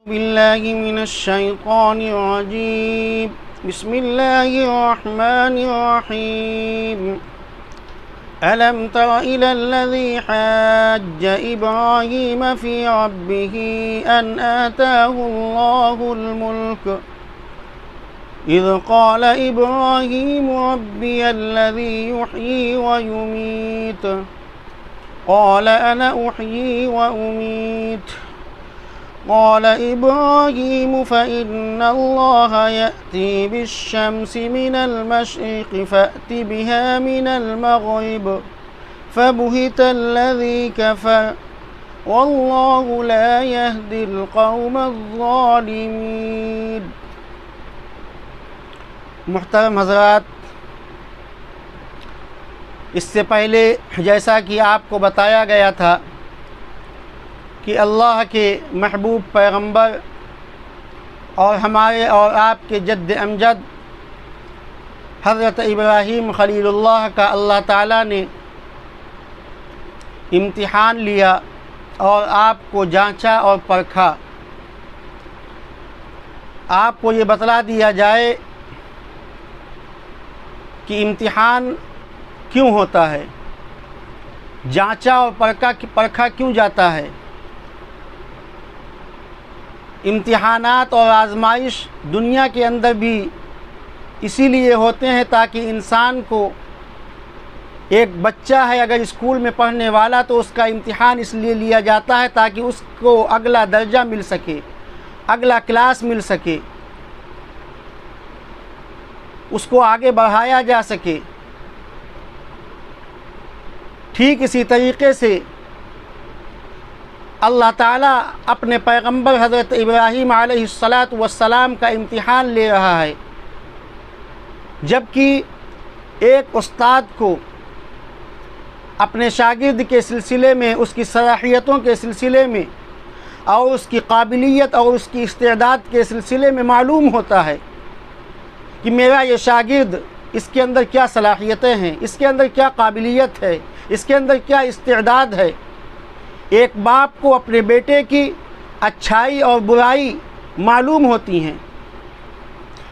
بالله من الشيطان الرجيم بسم الله الرحمن الرحيم ألم تر إلى الذي حاج إبراهيم في ربه أن آتاه الله الملك إذ قال إبراهيم ربي الذي يحيي ويميت قال أنا أحيي وأميت قال إبراهيم فإن الله يأتي بالشمس من المشرق فأت بها من المغرب فبهت الذي كفر والله لا يهدي القوم الظالمين۔ محترم حضرات، اس سے پہلے جیسا کہ آپ کو بتایا گیا تھا کہ اللہ کے محبوب پیغمبر اور ہمارے اور آپ کے جد امجد حضرت ابراہیم خلیل اللہ کا اللہ تعالیٰ نے امتحان لیا اور آپ کو جانچا اور پرکھا۔ آپ کو یہ بتلا دیا جائے کہ امتحان کیوں ہوتا ہے، جانچا اور پرکھا کیوں جاتا ہے۔ امتحانات اور آزمائش دنیا کے اندر بھی اسی لیے ہوتے ہیں تاکہ انسان کو، ایک بچہ ہے اگر اسکول میں پڑھنے والا تو اس کا امتحان اس لیے لیا جاتا ہے تاکہ اس کو اگلا درجہ مل سکے، اگلا کلاس مل سکے، اس کو آگے بڑھایا جا سکے۔ ٹھیک اسی طریقے سے اللہ تعالیٰ اپنے پیغمبر حضرت ابراہیم علیہ السلام کا امتحان لے رہا ہے، جبکہ ایک استاد کو اپنے شاگرد کے سلسلے میں، اس کی صلاحیتوں کے سلسلے میں اور اس کی قابلیت اور اس کی استعداد کے سلسلے میں معلوم ہوتا ہے کہ میرا یہ شاگرد، اس کے اندر کیا صلاحیتیں ہیں، اس کے اندر کیا قابلیت ہے، اس کے اندر کیا استعداد ہے۔ ایک باپ کو اپنے بیٹے کی اچھائی اور برائی معلوم ہوتی ہیں،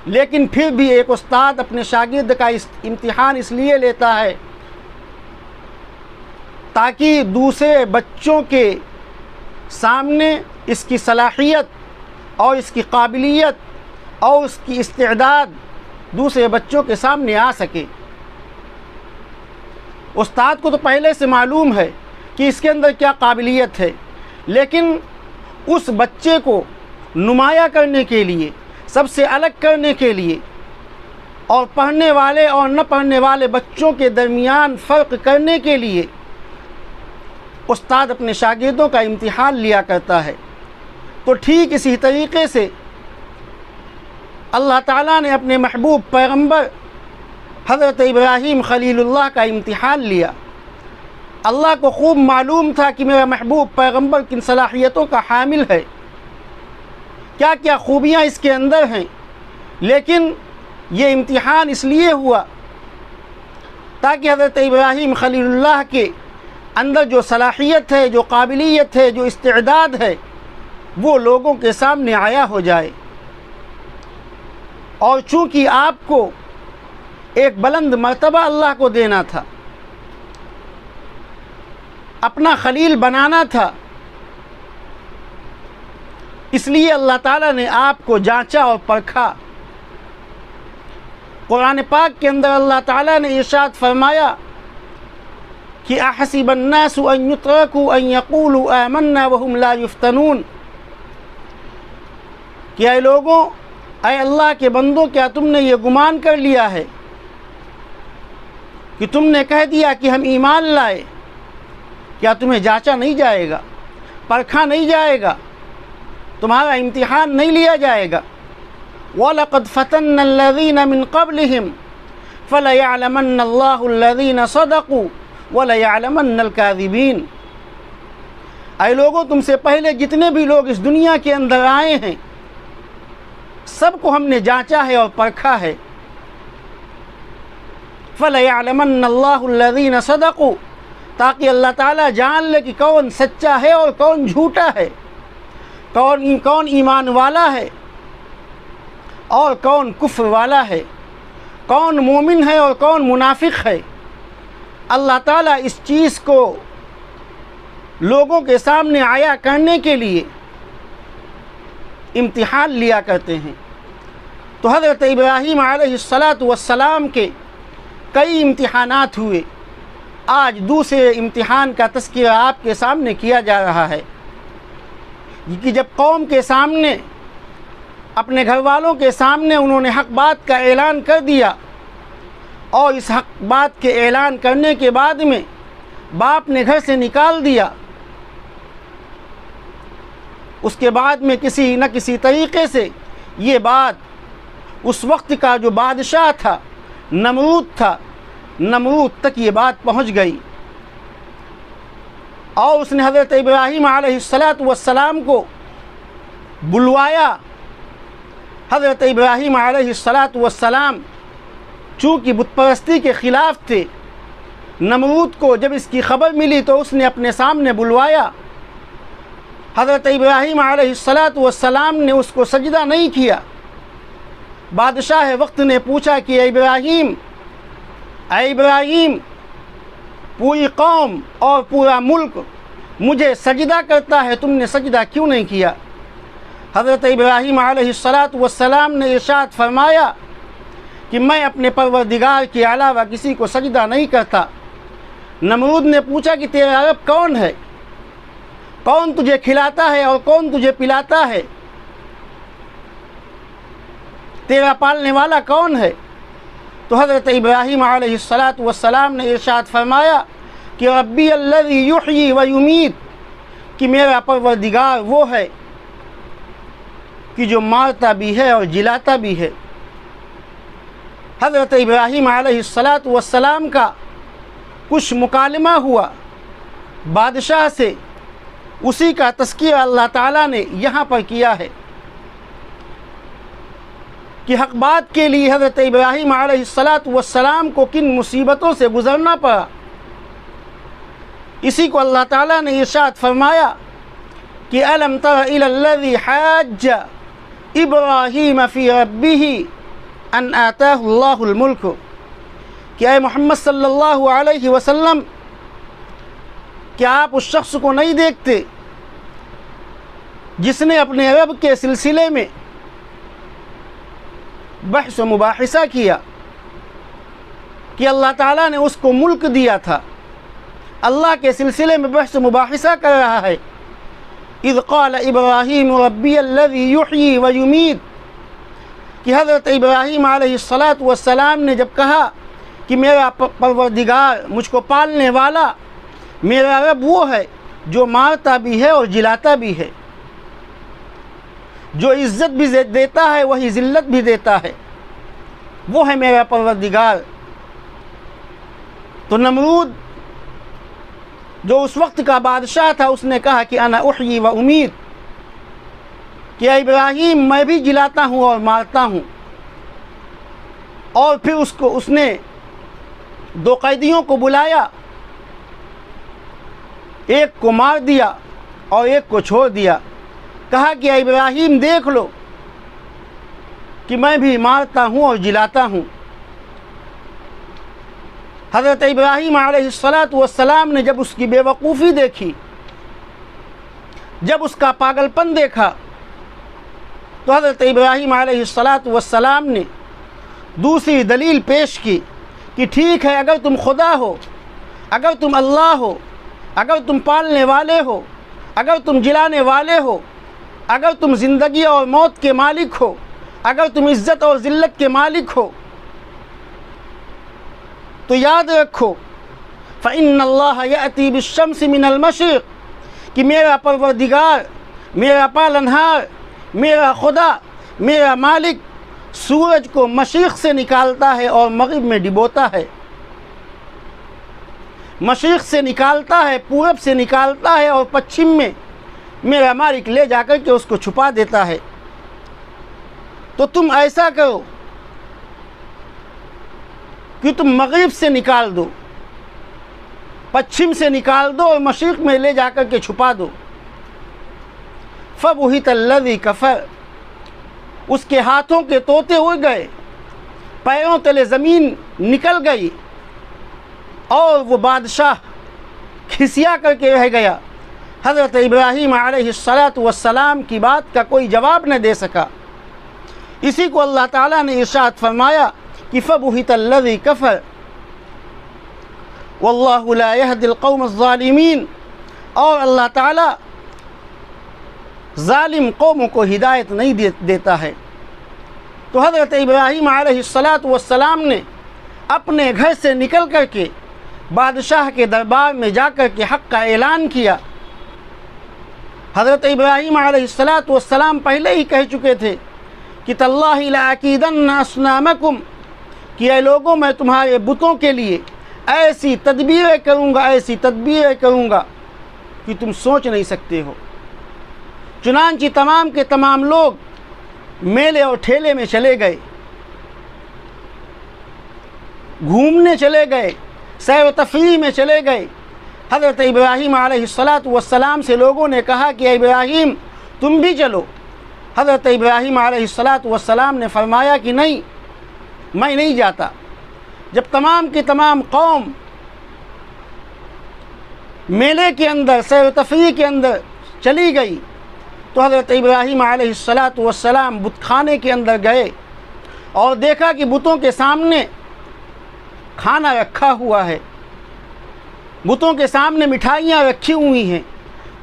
لیکن پھر بھی ایک استاد اپنے شاگرد کا امتحان اس لیے لیتا ہے تاکہ دوسرے بچوں کے سامنے اس کی صلاحیت اور اس کی قابلیت اور اس کی استعداد دوسرے بچوں کے سامنے آ سکے۔ استاد کو تو پہلے سے معلوم ہے کہ اس کے اندر کیا قابلیت ہے، لیکن اس بچے کو نمایاں کرنے کے لیے، سب سے الگ کرنے کے لیے اور پڑھنے والے اور نہ پڑھنے والے بچوں کے درمیان فرق کرنے کے لیے استاد اپنے شاگردوں کا امتحان لیا کرتا ہے۔ تو ٹھیک اسی طریقے سے اللہ تعالیٰ نے اپنے محبوب پیغمبر حضرت ابراہیم خلیل اللہ کا امتحان لیا۔ اللہ کو خوب معلوم تھا کہ میرا محبوب پیغمبر کن صلاحیتوں کا حامل ہے، کیا کیا خوبیاں اس کے اندر ہیں، لیکن یہ امتحان اس لیے ہوا تاکہ حضرت ابراہیم خلیل اللہ کے اندر جو صلاحیت ہے، جو قابلیت ہے، جو استعداد ہے، وہ لوگوں کے سامنے آیا ہو جائے۔ اور چونکہ آپ کو ایک بلند مرتبہ اللہ کو دینا تھا، اپنا خلیل بنانا تھا، اس لیے اللہ تعالیٰ نے آپ کو جانچا اور پرکھا۔ قرآن پاک کے اندر اللہ تعالیٰ نے ارشاد فرمایا کہ احسب الناس ان يتركوا ان يقولوا آمنا وهم لا يفتنون، کہ اے لوگوں، اے اللہ کے بندوں، کیا تم نے یہ گمان کر لیا ہے کہ تم نے کہہ دیا کہ ہم ایمان لائے، کیا تمہیں جانچا نہیں جائے گا، پرکھا نہیں جائے گا، تمہارا امتحان نہیں لیا جائے گا؟ وَلَقَدْ فَتَنَّ الَّذِينَ مِن قَبْلِهِمْ فَلَيَعْلَمَنَّ اللَّهُ الَّذِينَ صَدَقُوا وَلَيَعْلَمَنَّ الْكَاذِبِينَ۔ اے لوگوں، تم سے پہلے جتنے بھی لوگ اس دنیا کے اندر آئے ہیں، سب کو ہم نے جانچا ہے اور پرکھا ہے۔ فَلَيَعْلَمَنَّ اللَّهُ الَّذِينَ صَدَقُوا، تاکہ اللہ تعالیٰ جان لے کہ کون سچا ہے اور کون جھوٹا ہے۔ کون ایمان والا ہے اور کون کفر والا ہے، کون مومن ہے اور کون منافق ہے، اللہ تعالیٰ اس چیز کو لوگوں کے سامنے عیاں کرنے کے لیے امتحان لیا کرتے ہیں۔ تو حضرت ابراہیم علیہ السلام کے کئی امتحانات ہوئے، آج دوسرے امتحان کا تذکرہ آپ کے سامنے کیا جا رہا ہے کہ جب قوم کے سامنے، اپنے گھر والوں کے سامنے انہوں نے حق بات کا اعلان کر دیا، اور اس حق بات کے اعلان کرنے کے بعد میں باپ نے گھر سے نکال دیا، اس کے بعد میں کسی نہ کسی طریقے سے یہ بات اس وقت کا جو بادشاہ تھا نمرود تک یہ بات پہنچ گئی، اور اس نے حضرت ابراہیم علیہ السلام کو بلوایا۔ حضرت ابراہیم علیہ السلام چونکہ بت پرستی کے خلاف تھے، نمرود کو جب اس کی خبر ملی تو اس نے اپنے سامنے بلوایا۔ حضرت ابراہیم علیہ السلام نے اس کو سجدہ نہیں کیا۔ بادشاہ وقت نے پوچھا کہ اے ابراہیم، پوری قوم اور پورا ملک مجھے سجدہ کرتا ہے، تم نے سجدہ کیوں نہیں کیا؟ حضرت ابراہیم علیہ السلام نے ارشاد فرمایا کہ میں اپنے پروردگار کے علاوہ کسی کو سجدہ نہیں کرتا۔ نمرود نے پوچھا کہ تیرا رب کون ہے؟ کون تجھے کھلاتا ہے اور کون تجھے پلاتا ہے؟ تیرا پالنے والا کون ہے؟ تو حضرت ابراہیم علیہ السلام نے ارشاد فرمایا کہ ربی الذی یحیی و یمیت، کہ میرا پروردگار وہ ہے کہ جو مارتا بھی ہے اور جلاتا بھی ہے۔ حضرت ابراہیم علیہ السلام کا کچھ مکالمہ ہوا بادشاہ سے، اسی کا تذکرہ اللہ تعالیٰ نے یہاں پر کیا ہے کہ حق بات کے لیے حضرت ابراہیم علیہ السلام کو کن مصیبتوں سے گزرنا پڑا۔ اسی کو اللہ تعالیٰ نے ارشاد فرمایا کہ أَلَمْ تَرَ إِلَى الَّذِي حَاجَّ إِبْرَاهِيمَ فِي رَبِّهِ أَنْ آتَاهُ اللَّهُ الْمُلْكُ، کہ اے محمد صلی اللہ علیہ وسلم، کیا آپ اس شخص کو نہیں دیکھتے جس نے اپنے رب کے سلسلے میں بحث و مباحثہ کیا کہ اللہ تعالیٰ نے اس کو ملک دیا تھا، اللہ کے سلسلے میں بحث و مباحثہ کر رہا ہے۔ اذ قال ابراہیم ربی الذی یحیی و یمیت، کہ حضرت ابراہیم علیہ السلام نے جب کہا کہ میرا پروردگار، مجھ کو پالنے والا، میرا رب وہ ہے جو مارتا بھی ہے اور جلاتا بھی ہے، جو عزت بھی دیتا ہے وہی ذلت بھی دیتا ہے، وہ ہے میرا پروردگار۔ تو نمرود جو اس وقت کا بادشاہ تھا، اس نے کہا کہ انا احیی و امیت، کہ اے ابراہیم میں بھی جلاتا ہوں اور مارتا ہوں۔ اور پھر اس نے دو قیدیوں کو بلایا، ایک کو مار دیا اور ایک کو چھوڑ دیا، کہا کہ اے ابراہیم دیکھ لو کہ میں بھی مارتا ہوں اور جلاتا ہوں۔ حضرت ابراہیم علیہ السلام نے جب اس کی بے وقوفی دیکھی، جب اس کا پاگل پن دیکھا، تو حضرت ابراہیم علیہ السلام نے دوسری دلیل پیش کی کہ ٹھیک ہے، اگر تم خدا ہو، اگر تم اللہ ہو، اگر تم پالنے والے ہو، اگر تم جلانے والے ہو، اگر تم زندگی اور موت کے مالک ہو، اگر تم عزت اور ذلت کے مالک ہو، تو یاد رکھو فَإِنَّ اللَّهَ يَأْتِي بِالشَّمْسِ مِنَ الْمَشْرِقِ، کہ میرا پروردگار، میرا پالنہار، میرا خدا، میرا مالک سورج کو مشرق سے نکالتا ہے اور مغرب میں ڈبوتا ہے، مشرق سے نکالتا ہے، پورب سے نکالتا ہے، اور پچھم میں میرا مالک لے جا کر کے اس کو چھپا دیتا ہے۔ تو تم ایسا کرو کہ تم مغرب سے نکال دو، پچھم سے نکال دو اور مشرق میں لے جا کر کے چھپا دو۔ فبہت الذی کفر، اس کے ہاتھوں کے طوطے اڑ گئے، پیروں تلے زمین نکل گئی، اور وہ بادشاہ کھسیا کر کے رہ گیا۔ حضرت ابراہیم علیہ السلام کی بات کا کوئی جواب نہ دے سکا۔ اسی کو اللہ تعالیٰ نے ارشاد فرمایا کہ فبہت الذی کفر واللہ لا یہدی القوم الظالمین، اور اللہ تعالیٰ ظالم قوموں کو ہدایت نہیں دیتا ہے۔ تو حضرت ابراہیم علیہ السلام نے اپنے گھر سے نکل کر کے بادشاہ کے دربار میں جا کر کے حق کا اعلان کیا۔ حضرت ابراہیم علیہ السلام پہلے ہی کہہ چکے تھے کہ تاللہ لأکیدن اصنامکم، کہ اے لوگوں میں تمہارے بتوں کے لیے ایسی تدبیریں کروں گا کہ تم سوچ نہیں سکتے ہو۔ چنانچہ تمام کے تمام لوگ میلے اور ٹھیلے میں چلے گئے، گھومنے چلے گئے، سیر و تفریح میں چلے گئے۔ حضرت ابراہیم علیہ السلام سے لوگوں نے کہا کہ اے ابراہیم تم بھی چلو۔ حضرت ابراہیم علیہ السلام نے فرمایا کہ نہیں، میں نہیں جاتا۔ جب تمام کی تمام قوم میلے کے اندر، سیر و تفریح کے اندر چلی گئی، تو حضرت ابراہیم علیہ السلام بت خانے کے اندر گئے اور دیکھا کہ بتوں کے سامنے کھانا رکھا ہوا ہے، بتوں کے سامنے مٹھائیاں رکھی ہوئی ہیں،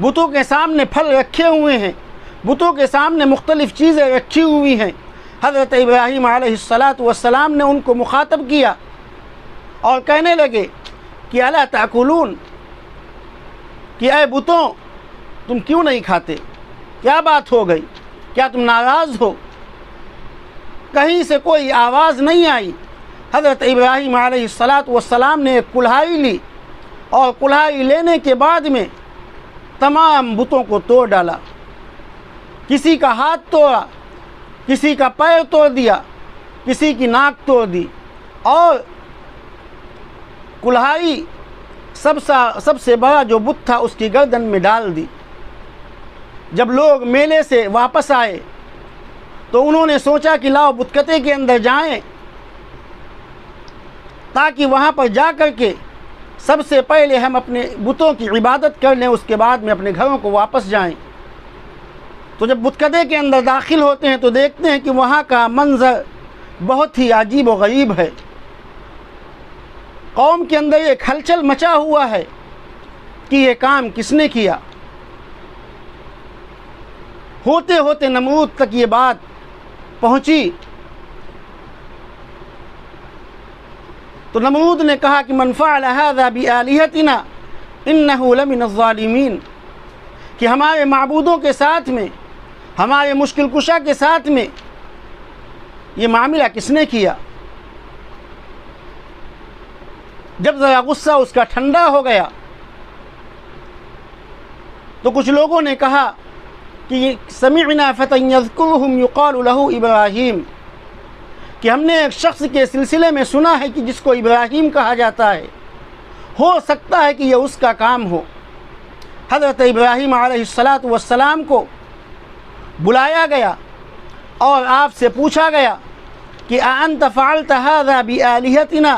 بتوں کے سامنے پھل رکھے ہوئے ہیں، بتوں کے سامنے مختلف چیزیں رکھی ہوئی ہیں۔ حضرت ابراہیم علیہ السلام نے ان کو مخاطب کیا اور کہنے لگے کہ الا تاکلون، کہ اے بتوں تم کیوں نہیں کھاتے؟ کیا بات ہو گئی؟ کیا تم ناراض ہو؟ کہیں سے کوئی آواز نہیں آئی۔ حضرت ابراہیم علیہ السلام نے ایک کلہائی لی، اور کلہائی لینے کے بعد میں تمام بتوں کو توڑ ڈالا۔ کسی کا ہاتھ توڑا، کسی کا پیر توڑ دیا، کسی کی ناک توڑ دی، اور کلہائی سب سے بڑا جو بت تھا اس کی گردن میں ڈال دی۔ جب لوگ میلے سے واپس آئے تو انہوں نے سوچا کہ لاؤ بتکتے کے اندر جائیں، تاکہ وہاں پر جا کر کے سب سے پہلے ہم اپنے بتوں کی عبادت کر لیں، اس کے بعد میں اپنے گھروں کو واپس جائیں۔ تو جب بتکدے کے اندر داخل ہوتے ہیں تو دیکھتے ہیں کہ وہاں کا منظر بہت ہی عجیب و غریب ہے۔ قوم کے اندر ایک ہلچل مچا ہوا ہے کہ یہ کام کس نے کیا۔ ہوتے ہوتے نمرود تک یہ بات پہنچی تو نمرود نے کہا کہ من فعل هذا بآلهتنا انه لمن الظالمین، کہ ہمارے معبودوں کے ساتھ میں، ہمارے مشکل کشا کے ساتھ میں یہ معاملہ کس نے کیا؟ جب ذرا غصہ اس کا ٹھنڈا ہو گیا تو کچھ لوگوں نے کہا کہ سمعنا فتى يذكرهم يقال له ابراہیم، کہ ہم نے ایک شخص کے سلسلے میں سنا ہے کہ جس کو ابراہیم کہا جاتا ہے، ہو سکتا ہے کہ یہ اس کا کام ہو۔ حضرت ابراہیم علیہ السلام کو بلایا گیا اور آپ سے پوچھا گیا کہ اَأَنْتَ فَعَلْتَ هَذَا بِآلِهَتِنَا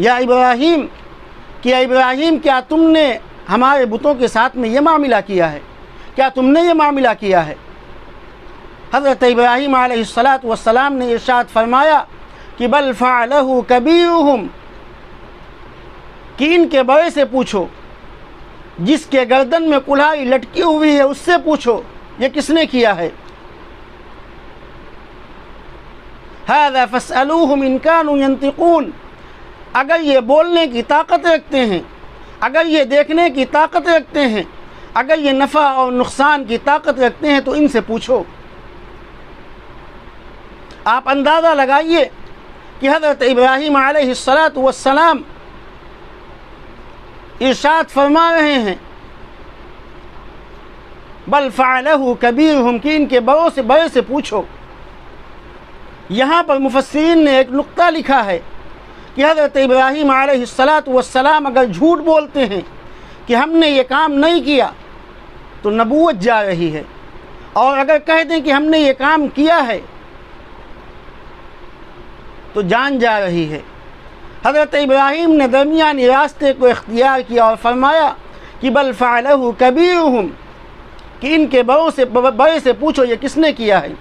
یا ابراہیم، کہ ابراہیم کیا تم نے ہمارے بتوں کے ساتھ میں یہ معاملہ کیا ہے؟ کیا تم نے یہ معاملہ کیا ہے؟ حضرت ابراہیم علیہ السلام نے ارشاد فرمایا کہ بل فعلہ کبیرہم، کہ ان کے بڑے سے پوچھو، جس کے گردن میں کلہائی لٹکی ہوئی ہے اس سے پوچھو یہ کس نے کیا ہے۔ ھذا فاسألوہم ان کانوا ینطقون، اگر یہ بولنے کی طاقت رکھتے ہیں، اگر یہ دیکھنے کی طاقت رکھتے ہیں، اگر یہ نفع اور نقصان کی طاقت رکھتے ہیں تو ان سے پوچھو۔ آپ اندازہ لگائیے کہ حضرت ابراہیم علیہ السلام ارشاد فرما رہے ہیں بل فعلہ کبیرہم، کہ ان کے بڑے سے پوچھو۔ یہاں پر مفسرین نے ایک نقطہ لکھا ہے کہ حضرت ابراہیم علیہ السلام اگر جھوٹ بولتے ہیں کہ ہم نے یہ کام نہیں کیا تو نبوت جا رہی ہے، اور اگر کہہ دیں کہ ہم نے یہ کام کیا ہے تو جان جا رہی ہے۔ حضرت ابراہیم نے درمیانی راستے کو اختیار کیا اور فرمایا کہ بل فعلہ کبیرہم، کہ ان کے بڑے سے پوچھو یہ کس نے کیا ہے۔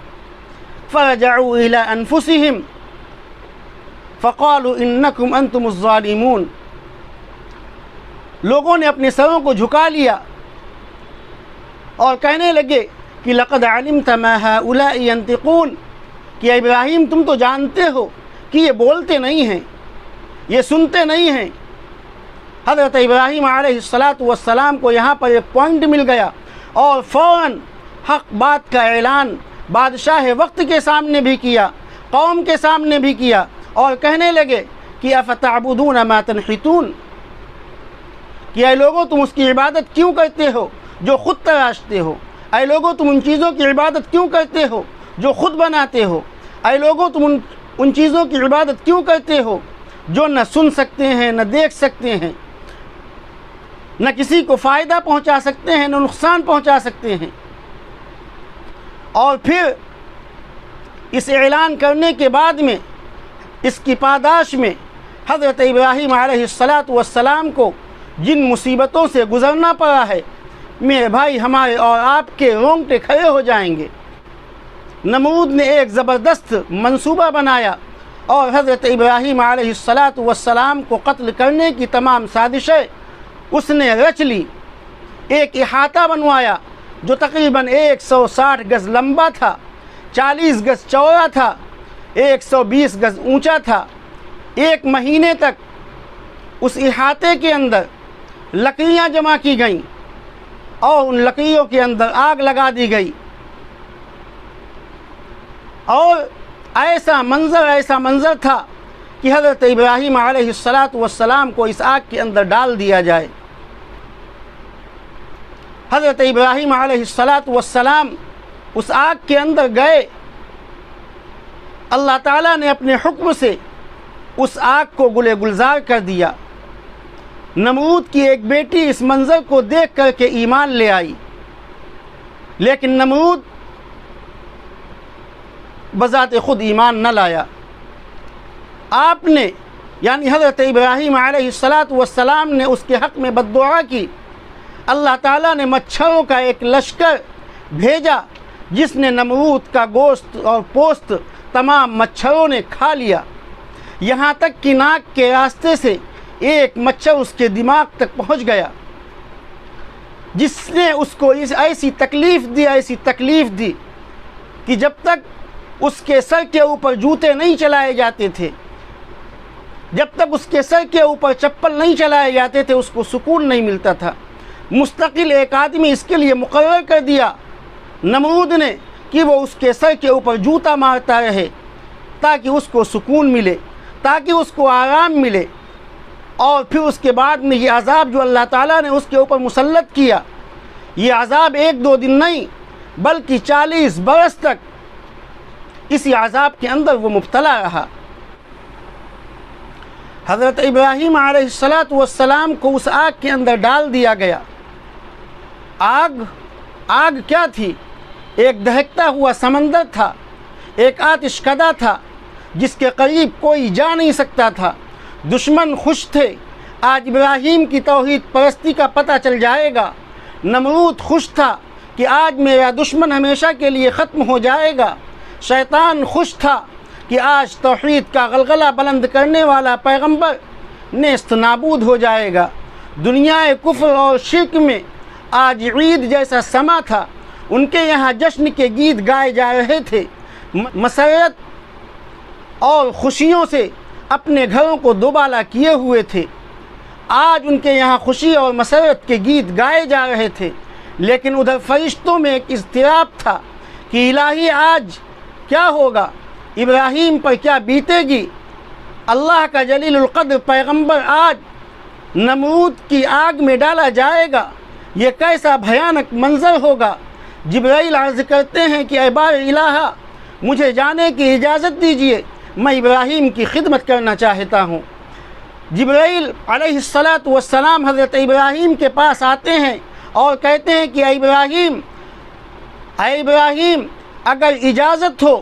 فرجعوا الی انفسہم فقالوا انکم انتم الظالمون، لوگوں نے اپنے سروں کو جھکا لیا اور کہنے لگے کہ لقد علمت ما هؤلاء ينطقون، کہ ابراہیم تم تو جانتے ہو کہ یہ بولتے نہیں ہیں، یہ سنتے نہیں ہیں۔ حضرت ابراہیم علیہ السلام کو یہاں پر ایک پوائنٹ مل گیا اور فوراً حق بات کا اعلان بادشاہ وقت کے سامنے بھی کیا، قوم کے سامنے بھی کیا، اور کہنے لگے کہ افتعبدون ما تنحتون، کہ اے لوگوں تم اس کی عبادت کیوں کرتے ہو جو خود تراشتے ہو، اے لوگوں تم ان چیزوں کی عبادت کیوں کرتے ہو جو خود بناتے ہو، اے لوگوں تم ان چیزوں کی عبادت کیوں کرتے ہو جو نہ سن سکتے ہیں نہ دیکھ سکتے ہیں، نہ کسی کو فائدہ پہنچا سکتے ہیں نہ نقصان پہنچا سکتے ہیں۔ اور پھر اس اعلان کرنے کے بعد میں اس کی پاداش میں حضرت ابراہیم علیہ السلام کو جن مصیبتوں سے گزرنا پڑا ہے، میرے بھائی ہمارے اور آپ کے رونگٹے کھڑے ہو جائیں گے۔ نمرود نے ایک زبردست منصوبہ بنایا اور حضرت ابراہیم علیہ السلام کو قتل کرنے کی تمام سازشیں اس نے رچ لی۔ ایک احاطہ بنوایا جو تقریباً 160 گز لمبا تھا، 40 گز چوڑا تھا، 120 گز اونچا تھا۔ 1 مہینے تک اس احاطے کے اندر لکڑیاں جمع کی گئیں اور ان لکڑیوں کے اندر آگ لگا دی گئی، اور ایسا منظر تھا کہ حضرت ابراہیم علیہ السلام کو اس آگ کے اندر ڈال دیا جائے۔ حضرت ابراہیم علیہ السلام اس آگ کے اندر گئے، اللہ تعالیٰ نے اپنے حکم سے اس آگ کو گلے گلزار کر دیا۔ نمرود کی ایک بیٹی اس منظر کو دیکھ کر کے ایمان لے آئی، لیکن نمرود بذات خود ایمان نہ لایا۔ آپ نے یعنی حضرت ابراہیم علیہ السلام نے اس کے حق میں بد دعا کی۔ اللہ تعالیٰ نے مچھروں کا ایک لشکر بھیجا جس نے نمرود کا گوشت اور پوست تمام مچھروں نے کھا لیا، یہاں تک کہ ناک کے راستے سے ایک مچھر اس کے دماغ تک پہنچ گیا، جس نے اس کو ایسی تکلیف دی کہ جب تک اس کے سر کے اوپر جوتے نہیں چلائے جاتے تھے، جب تک اس کے سر کے اوپر چپل نہیں چلائے جاتے تھے، اس کو سکون نہیں ملتا تھا۔ مستقل ایک آدمی اس کے لیے مقرر کر دیا نمرود نے کہ وہ اس کے سر کے اوپر جوتا مارتا رہے تاکہ اس کو سکون ملے، تاکہ اس کو آرام ملے۔ اور پھر اس کے بعد میں یہ عذاب جو اللہ تعالیٰ نے اس کے اوپر مسلط کیا، یہ عذاب 1-2 دن نہیں بلکہ 40 برس تک اسی عذاب کے اندر وہ مبتلا رہا۔ حضرت ابراہیم علیہ السلام کو اس آگ کے اندر ڈال دیا گیا۔ آگ کیا تھی؟ ایک دہکتا ہوا سمندر تھا، ایک آتش کدہ تھا جس کے قریب کوئی جا نہیں سکتا تھا۔ دشمن خوش تھے، آج ابراہیم کی توحید پرستی کا پتہ چل جائے گا۔ نمرود خوش تھا کہ آج میرا دشمن ہمیشہ کے لیے ختم ہو جائے گا۔ شیطان خوش تھا کہ آج توحید کا غلغلہ بلند کرنے والا پیغمبر نیست نابود ہو جائے گا۔ دنیا کفر اور شرک میں آج عید جیسا سما تھا، ان کے یہاں جشن کے گیت گائے جا رہے تھے، مسرت اور خوشیوں سے اپنے گھروں کو دوبالا کیے ہوئے تھے۔ آج ان کے یہاں خوشی اور مسرت کے گیت گائے جا رہے تھے، لیکن ادھر فرشتوں میں ایک اضطراب تھا کہ الہی آج کیا ہوگا، ابراہیم پر کیا بیتے گی۔ اللہ کا جلیل القدر پیغمبر آج نمرود کی آگ میں ڈالا جائے گا، یہ کیسا بھیانک منظر ہوگا۔ جبرائیل عرض کرتے ہیں کہ اے بار الہ، مجھے جانے کی اجازت دیجیے، میں ابراہیم کی خدمت کرنا چاہتا ہوں۔ جبرائیل علیہ السلام حضرت ابراہیم کے پاس آتے ہیں اور کہتے ہیں کہ اے ابراہیم، اے ابراہیم اگر اجازت ہو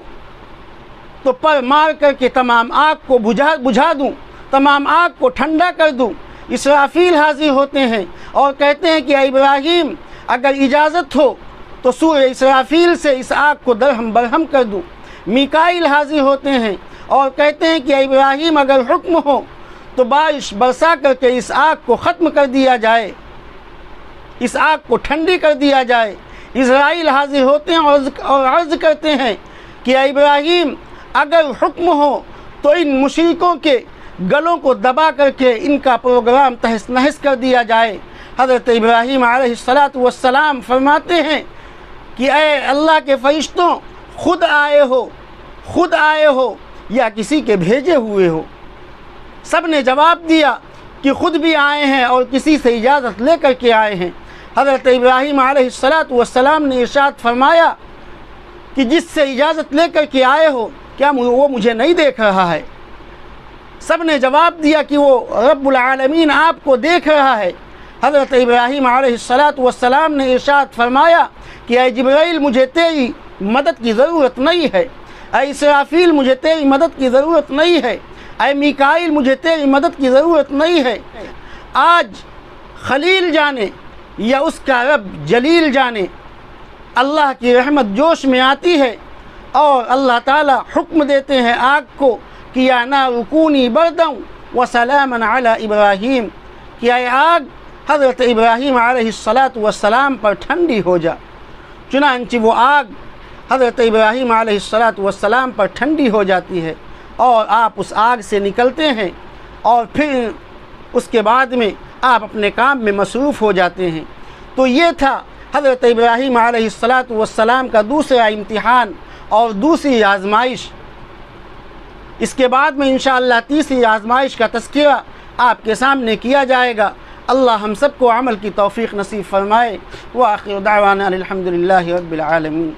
تو پر مار کر کے تمام آگ کو بجھا دوں، تمام آگ کو ٹھنڈا کر دوں۔ اسرافیل حاضر ہوتے ہیں اور کہتے ہیں کہ اے ابراہیم اگر اجازت ہو تو سور اسرافیل سے اس آگ کو درہم برہم کر دوں۔ میکائیل حاضر ہوتے ہیں اور کہتے ہیں کہ اے ابراہیم اگر حکم ہو تو بارش برسا کر کے اس آگ کو ختم کر دیا جائے، اس آگ کو ٹھنڈی کر دیا جائے۔ اسرائیل حاضر ہوتے ہیں اور عرض کرتے ہیں کہ اے ابراہیم اگر حکم ہو تو ان مشرکوں کے گلوں کو دبا کر کے ان کا پروگرام تہس نہس کر دیا جائے۔ حضرت ابراہیم علیہ السلام فرماتے ہیں کہ اے اللہ کے فرشتوں خود آئے ہو یا کسی کے بھیجے ہوئے ہو۔ سب نے جواب دیا کہ خود بھی آئے ہیں اور کسی سے اجازت لے کر کے آئے ہیں۔ حضرت ابراہیم علیہ السلام نے ارشاد فرمایا کہ جس سے اجازت لے کر کے آئے ہو کیا وہ مجھے نہیں دیکھ رہا ہے؟ سب نے جواب دیا کہ وہ رب العالمین آپ کو دیکھ رہا ہے۔ حضرت ابراہیم علیہ السلام نے ارشاد فرمایا کہ اے جبرائیل مجھے تیری مدد کی ضرورت نہیں ہے، اے اسرافیل مجھے تیری مدد کی ضرورت نہیں ہے، اے میکائیل مجھے تیری مدد کی ضرورت نہیں ہے۔ آج خلیل جانے یا اس کا رب جلیل جانے اللہ کی رحمت جوش میں آتی ہے اور اللہ تعالیٰ حکم دیتے ہیں آگ کو کہ یا نار کونی برداً وسلاما علی ابراہیم، کہ اے آگ حضرت ابراہیم علیہ السلام پر ٹھنڈی ہو جا۔ چنانچہ وہ آگ حضرت ابراہیم علیہ السلام پر ٹھنڈی ہو جاتی ہے اور آپ اس آگ سے نکلتے ہیں اور پھر اس کے بعد میں آپ اپنے کام میں مصروف ہو جاتے ہیں۔ تو یہ تھا حضرت ابراہیم علیہ السلام کا دوسرا امتحان اور دوسری آزمائش۔ اس کے بعد میں انشاءاللہ تیسری آزمائش کا تذکرہ آپ کے سامنے کیا جائے گا۔ اللہ ہم سب کو عمل کی توفیق نصیب فرمائے۔ وآخر دعوانا الحمدللہ رب العالمین۔